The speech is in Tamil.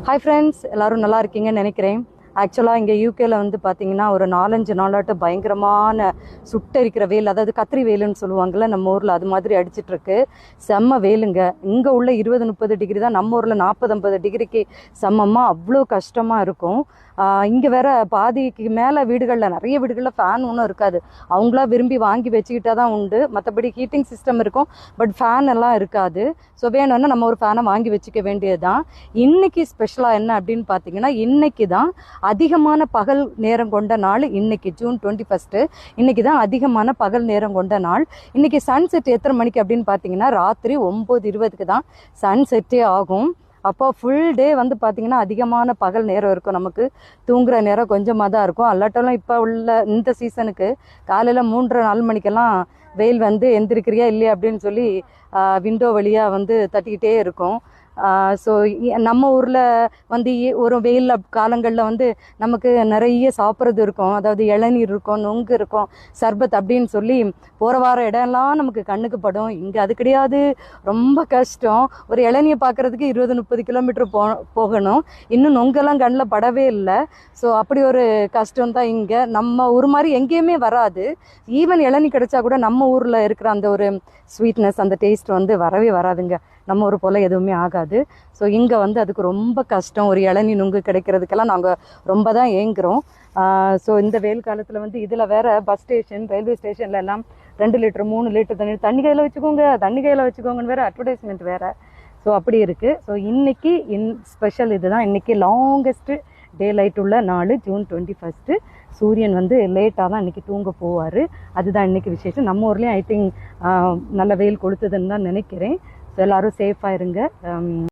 ஹாய் ஃப்ரெண்ட்ஸ், எல்லோரும் நல்லா இருக்கீங்கன்னு நினைக்கிறேன். ஆக்சுவலாக இங்கே யூகேல வந்து பார்த்தீங்கன்னா ஒரு 4-5 நாளாட்டு பயங்கரமான சுட்டரிக்கிற வெயில், அதாவது கத்திரி வெயிலுன்னு சொல்லுவாங்கள்ல நம்ம ஊரில், அது மாதிரி அடிச்சிட்ருக்கு. செம்ம வெயிலுங்க. இங்கே உள்ள 20-30 டிகிரி தான், நம்ம ஊரில் 40-50 டிகிரிக்கு சமமாக அவ்வளோ கஷ்டமாக இருக்கும். இங்கே வேற பாதிக்கு மேலே வீடுகளில், நிறைய வீடுகளில் ஃபேன் ஒன்றும் இருக்காது. அவங்களா விரும்பி வாங்கி வச்சுக்கிட்டா தான் உண்டு. மற்றபடி ஹீட்டிங் சிஸ்டம் இருக்கும், பட் ஃபேன் எல்லாம் இருக்காது. ஸோ வேணும்னா நம்ம ஒரு ஃபேனை வாங்கி வச்சுக்க வேண்டியது தான். இன்றைக்கி ஸ்பெஷலாக என்ன அப்படின்னு பார்த்தீங்கன்னா, இன்றைக்கி தான் அதிகமான பகல் நேரம் கொண்ட நாள். இன்னைக்கு ஜூன் 21, இன்னைக்கு தான் அதிகமான பகல் நேரம் கொண்ட நாள். இன்னைக்கு சன்செட் எத்தனை மணிக்கு அப்படின்னு பார்த்தீங்கன்னா, ராத்திரி 9:20க்கு தான் சன்செட்டே ஆகும். அப்போ ஃபுல் டே வந்து பார்த்தீங்கன்னா அதிகமான பகல் நேரம் இருக்கும். நமக்கு தூங்குற நேரம் கொஞ்சமாக தான் இருக்கும். அல்லாட்டெல்லாம் இப்போ உள்ள இந்த சீசனுக்கு காலையில் 3-4 மணிக்கெல்லாம் வெயில் வந்து எந்திரிக்கிறியா இல்லையா அப்படின்னு சொல்லி விண்டோ வழியாக வந்து தட்டிக்கிட்டே இருக்கும். ஸோ நம்ம ஊரில் வந்து ஒரு வெயில் காலங்களில் வந்து நமக்கு நிறைய சாப்பிட்றது இருக்கும். அதாவது இளநீர் இருக்கும், நொங்கு இருக்கும், சர்பத் அப்படின்னு சொல்லி போகிற வார இடம்லாம் நமக்கு கண்ணுக்கு படும். இங்கே அது கிடையாது, ரொம்ப கஷ்டம். ஒரு இளநியை பார்க்குறதுக்கு 20-30 கிலோமீட்டர் போகணும். இன்னும் நொங்கெல்லாம் கண்ணில் படவே இல்லை. ஸோ அப்படி ஒரு கஷ்டம் தான் இங்கே. நம்ம ஊர் மாதிரி எங்கேயுமே வராது. ஈவன் இளநீ கிடைச்சா கூட நம்ம ஊரில் இருக்கிற அந்த ஒரு ஸ்வீட்னஸ், அந்த டேஸ்ட் வந்து வரவே வராதுங்க. நம்ம ஊர் போல் எதுவுமே ஆகாது. ஸோ இங்கே வந்து அதுக்கு ரொம்ப கஷ்டம். ஒரு இளநீ நுங்கு கிடைக்கிறதுக்கெல்லாம் நாங்கள் ரொம்ப தான் ஏங்குறோம். ஸோ இந்த வெயில் காலத்தில் வந்து இதில் வேற பஸ் ஸ்டேஷன், ரயில்வே ஸ்டேஷனில் எல்லாம் 2 லிட்டர் 3 லிட்டர் தண்ணி கையில் வச்சுக்கோங்க, தண்ணி கையில் வச்சுக்கோங்கன்னு வேறு அட்வர்டைஸ்மெண்ட் வேறு. ஸோ அப்படி இருக்குது. ஸோ இன்னைக்கு ஸ்பெஷல் இதுதான். இன்றைக்கி லாங்கஸ்ட்டு டே லைட் உள்ள நாள் ஜூன் 21. சூரியன் வந்து லேட்டாக தான் இன்றைக்கி தூங்க போவார். அதுதான் இன்றைக்கி விசேஷம். நம்ம ஊர்லேயும் ஐ திங்க் நல்ல வெயில் கொளுத்துதுன்னு தான் நினைக்கிறேன். ஸோ எல்லோரும் சேஃபாக இருங்க.